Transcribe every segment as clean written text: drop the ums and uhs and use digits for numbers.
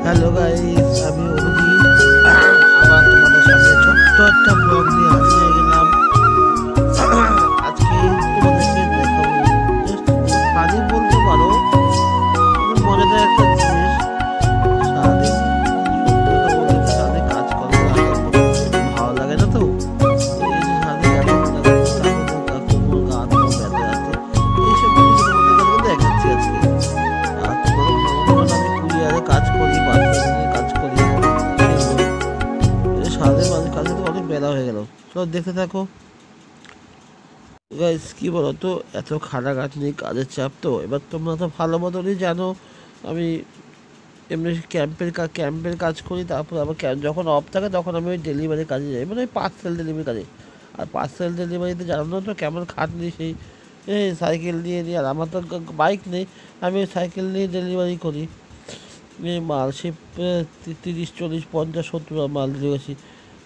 Hello guys, আমি অভিজিৎ আবার তোমাদের সামনে ছোট্ট একটা ব্লগ নিয়ে হাজির হয়ে গেলাম। আজকে তোমাদেরকে দেখাবো জাস্ট ফানি বলতে পারো, মজাদার একটা জিনিস। সারাদিন সারাদিন কাজ করবো, ভালো লাগে না তো। এই যে সারাদিন কাজ করবো, গা হাত পা ব্যথা আছে, এইসব জিনিস তোমাদের দেখাচ্ছি আজকে। আর তোমাদের আমি কুরিয়ারে কাজ করি, কাজ করি, সারাদিন মাঝে কাজে তো অনেক বেলা হয়ে গেল। চলো দেখতে থাকো গাইস। কি বলো তো, এত খাটাখাটনি কাজের চাপ তো। এবার তোমরা তো ভালো মতনই জানো আমি এমনি ক্যাম্পের কাজ করি। তারপর আবার যখন অফ থাকে তখন আমি ওই ডেলিভারি কাজে যাই, মানে ওই পার্সেল ডেলিভারি কাজে। আর পার্সেল ডেলিভারিতে জানো তো কেমন খাটনি, সেই সাইকেল নিয়ে নিয়ে। আর আমার তো বাইক নেই, আমি সাইকেল নিয়ে ডেলিভারি করি। মাল সে 30, 40, 50, 70 মাল দিয়ে গেছি।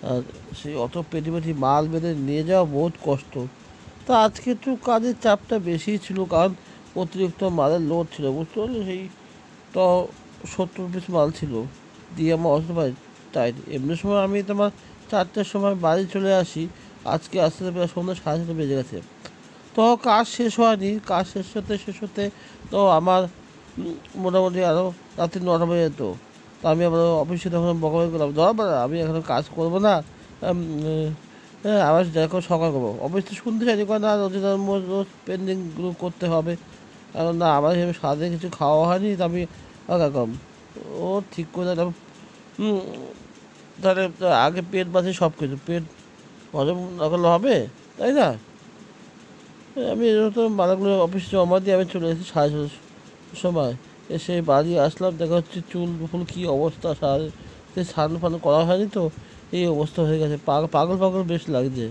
আর সেই অত পেটি মাল বেঁধে নিয়ে যাওয়া বহুত কষ্ট। তা আজকে একটু কাজের চাপটা বেশি ছিল, কারণ অতিরিক্ত মালের লোড ছিল, বুঝতে পারলে। সেই তো 70 পিস মাল ছিল, দিয়ে আমার অসুবিধা পাই। তাই এমনি সময় আমি তোমার 4টের সময় বাড়ি চলে আসি। আজকে আসতে প্রায় সন্ধ্যা 7:30 বেজে গেছে। তো কাজ শেষ হয়নি, কাজ শেষ হতে তো আমার মোটামুটি আরও রাত্রি 9টা বেজে যেত। তো আমি আবার অফিসে তখন বকাবকি করলাম, ধর আমি এখন কাজ করবো না, আবার দেখো সকাল করবো। অফিস তো শুনতে চাইনি, কারণ না রোজ রোজ পেন্ডিংগুলো করতে হবে। কারণ না আমার সারাদিন কিছু খাওয়া হয়নি, তো আমি কম ও ঠিক করে দিলাম। তাহলে আগে পেট বাঁচে সব কিছু, পেট হজম না করলে হবে, তাই না? আমি তো মালাগুলো অফিসে জমা দিয়ে আমি চলে এসেছি 6:30 সময়। এসে বাড়ি আসলাম, দেখা হচ্ছে চুল ফুল কী অবস্থা, স্নান ফান করা হয়নি তো এই অবস্থা হয়ে গেছে। পাগল বেশ লাগছে,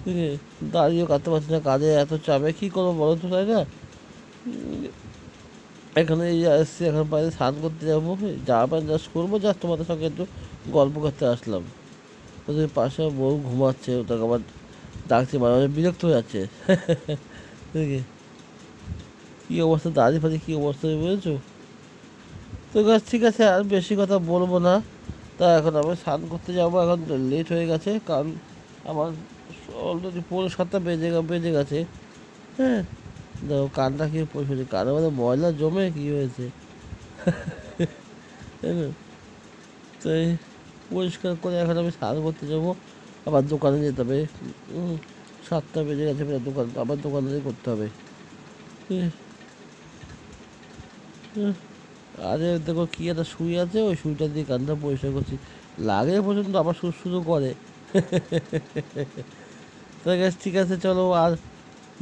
ঠিক আছে। দাঁড়িয়েও কাটতে পারছি না, কাজে এত চাপে কী করবো বলো তো, তাই না? এখানে এই আসছি, এখন বাইরে স্নান করতে যাবো, জামা প্যান্ট জাস্ট করবো, জাস্ট তোমাদের সঙ্গে একটু গল্প করতে আসলাম। ওদের পাশে বউ ঘুমাচ্ছে, ওটাকে আবার ডাকছে, মাঝে মাঝে বিরক্ত হয়ে যাচ্ছে। দেখি কী অবস্থা, দাঁড়িয়ে কী অবস্থা বুঝেছো তো গাছ। ঠিক আছে, আর বেশি কথা বলবো না। তা এখন আমি স্নান করতে যাবো, এখন লেট হয়ে গেছে, কারণ আমার অলরেডি 7:30 বেজে গেছে। হ্যাঁ, দেখো কানটা কি পরিষ্কার, কানের মধ্যে ময়লা জমে কী হয়েছে, তাই না? তো পরিষ্কার করে এখন আমি স্নান করতে যাবো, আবার দোকানে যেতে হবে। 7টা বেজে গেছে, আবার দোকানে করতে হবে। আরে দেখো কি একটা সুই আছে, ওই সুইটা দিয়ে কানটা পরিষ্কার করছি, লাগে পর্যন্ত আবার শুরু করে। ঠিক আছে, চলো আর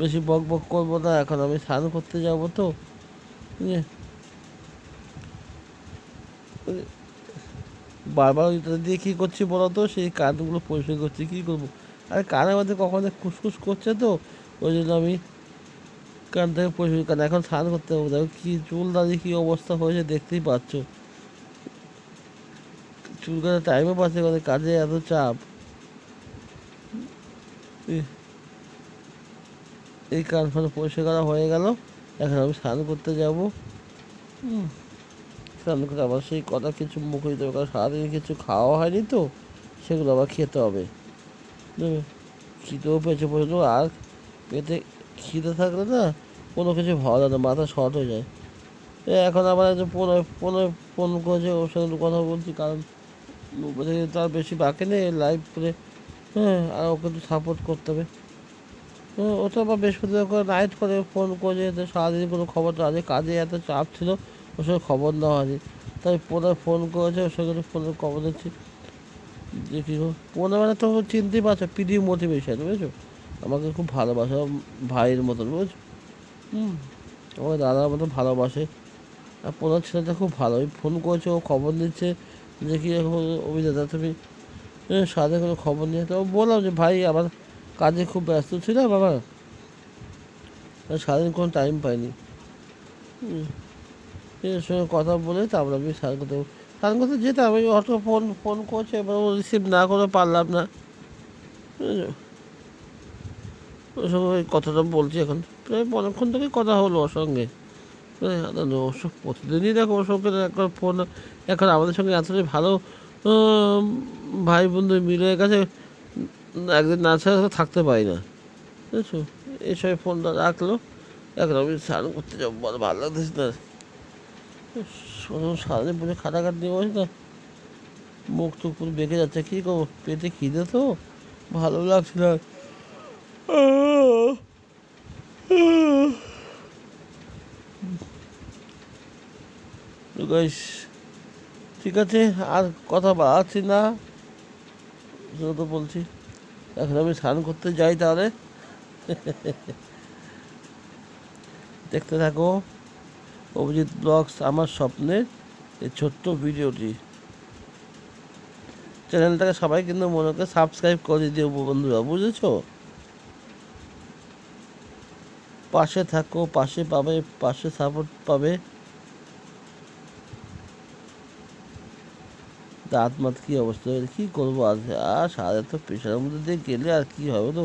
বেশি বক করবো না, এখন আমি স্নান করতে যাবো তো। বারবার ওইটা দিয়ে কী করছি বলো তো, সেই কানগুলো পরিষ্কার করছি, কী করবো। আর কানের মধ্যে কখনো খুসখুস করছে তো, ওই জন্য আমি কান থেকে পরিষ্কার। কারণ এখন স্নান করতে হবে, দেখো কী চুল দাঁড়িয়ে কী অবস্থা হয়েছে, দেখতেই পাচ্ছ। চুল কাটার টাইমও পাচ্ছে, কাজে এত চাপ। এই কান ফান পরিষ্কার করা হয়ে গেল, এখন আমি স্নান করতে যাবো। স্নান করে আবার সেই কথা কিছু মুখে দিতে হবে, কারণ সারাদিন কিছু খাওয়া হয়নি তো, সেগুলো আবার খেতে হবে। খিদেও পেয়েছে পর্যন্ত, আর পেটে খিদে থাকলে না কোনো কিছু ভালো লাগে না, মাথা শর্ট হয়ে যায়। এখন আবার যে ফোন করেছে, ওর সঙ্গে একটু কথা বলছি, কারণ তার বেশি বাকি নেই লাইভ করে। হ্যাঁ, আর ওকে একটু সাপোর্ট করতে হবে। হ্যাঁ, ও তো আবার বৃহস্পতিবার করে নাইট করে ফোন করে, সারাদিন কোনো খবর তো আছে, কাজে এত চাপ ছিল, ওর সঙ্গে খবর নেওয়া হয়নি। তাই ফোন করেছে, ওর সঙ্গে ফোনের খবর দিচ্ছি যে কী ফোনে, মানে তো চিনতেই পারছো, পিডি মোটিভেশন, বুঝেছো? আমাকে খুব ভালোবাসে, ভাইয়ের মতন, বুঝছো? আমাকে দাদার মতন ভালোবাসে। আর পোনার ছেলেটা খুব ভালো, ওই ফোন করেছে, ও খবর নিচ্ছে যে কী অভিনেতা তুমি সাথে কোনো খবর নিয়ে। তো বললাম যে ভাই আমার কাজে খুব ব্যস্ত ছিল বাবা, সারাদিন কোনো টাইম পাইনি। এর সঙ্গে কথা বলে তারপর আমি স্নান করতে যেতাম, আমি অটো ফোন করছে, এবার ও রিসিভ না করে পারলাম না, বুঝেছো? ওর সঙ্গে ওই কথাটা বলছি, এখন প্রায় অনেকক্ষণ থেকে কথা হলো ওর সঙ্গে। ওসব প্রতিদিনই দেখো ওর সঙ্গে একবার ফোন, এখন আমাদের সঙ্গে এতটাই ভালো ভাই বন্ধু মিলে গেছে, একদিন না ছাড়া থাকতে পারি না, বুঝেছো? এই সময় ফোনটা রাখলো, এখন আমি স্নান করতে যাবো, বড় ভালো লাগতেছে না, সারাদিন পুরো খাটাখাটি নিয়ে বসে না, মুখ টুক পুরো বেঁকে যাচ্ছে, কী করবো, পেটে খিদে তো, ভালো লাগছে না। ঠিক আছে, আর কথা বাড়াচ্ছি না, তো বলছি এখন আমি স্নান করতে যাই তাহলে। দেখতে থাকো অভিজিৎ ব্লগস আমার স্বপ্নের এই ছোট্ট ভিডিওটি। চ্যানেলটাকে সবাই কিন্তু মনে করে সাবস্ক্রাইব করে দিও বন্ধুরা, বুঝেছো? পাশে থাকো, পাশে পাবে, পাশে সাপোর্ট পাবে। দাঁত মাত কী অবস্থা, কী করবো আজ, আর সারা তো প্রেশারের মধ্যে দিয়ে গেলে আর কী হবে, তো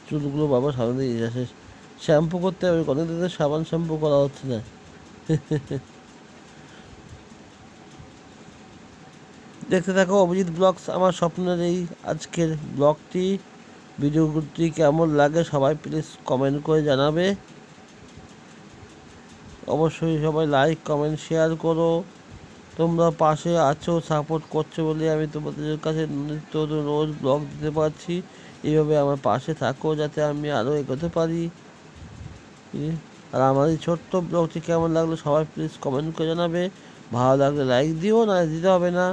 চুলগুলো বাবা সামনে দিয়ে আসে, শ্যাম্পু করতে হবে, অনেক দিন সাবান শ্যাম্পু করা হচ্ছে না। দেখতে থাকো অভিজিৎ ব্লগস আমার স্বপ্নের এই আজকের ব্লগটি। ভিডিওটি কেমন লাগে সবাই প্লিজ কমেন্ট করে জানাবে। অবশ্যই সবাই লাইক কমেন্ট শেয়ার করো, তোমরা পাশে আছো, সাপোর্ট করছো বলে আমি তোমাদের কাছে নিত্য রোজ ব্লগ দিতে পারছি। এইভাবে আমার পাশে থাকো যাতে আমি আরও এগোতে পারি। আর আমার এই ছোট্ট ব্লগটি কেমন লাগলো সবাই প্লিজ কমেন্ট করে জানাবে। ভালো লাগলে লাইক দিও, না দিতে হবে না।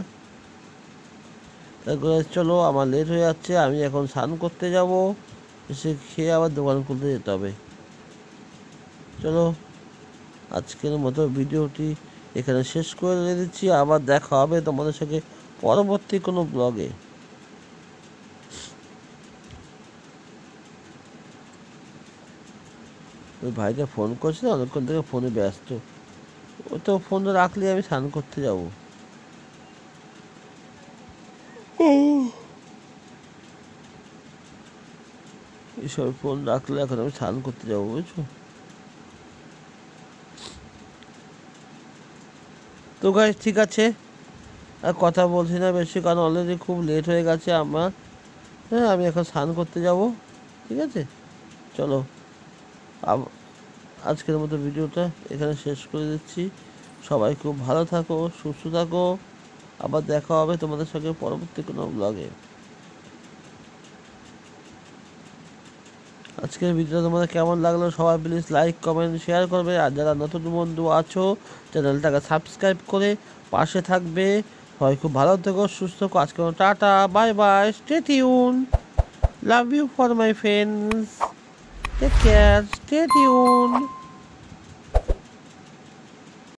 তারপরে চলো, আমার লেট হয়ে যাচ্ছে, আমি এখন স্নান করতে যাব, এসে খেয়ে আবার দোকান খুলতে যেতে হবে। চলো, আজকের মতো ভিডিওটি এখানে শেষ করে দিচ্ছি, আবার দেখা হবে তোমাদের সঙ্গে পরবর্তী কোনো ব্লগে। ওই ভাইটা ফোন করছে, অনেকক্ষণ থেকে ফোনে ব্যস্ত, ও তো ফোন রাখলে আমি স্নান করতে যাব। এইসব ফোন রাখলে এখন আমি স্নান করতে যাবো, বুঝছো? তো গাইস ঠিক আছে, আর কথা বলছি না বেশি, কারণ অলরেডি খুব লেট হয়ে গেছে আমার। হ্যাঁ, আমি এখন স্নান করতে যাব, ঠিক আছে? চলো, আজকের মতো ভিডিওটা এখানে শেষ করে দিচ্ছি। সবাই খুব ভালো থাকো, সুস্থ থাকো, আবার দেখা হবে তোমাদের সঙ্গে পরবর্তী কোনো ব্লগে। আজকের ভিডিওটা তোমাদের কেমন লাগলো সবাই প্লিজ লাইক কমেন্ট শেয়ার করবে, আর যারা নতুন বন্ধু আছো চ্যানেলটাকে সাবস্ক্রাইব করে পাশে থাকবে। সবাই খুব ভালো থেকো, সুস্থ থাকো, আজকে tata, bye bye, stay tune, love you for my friends, take care, stay tune.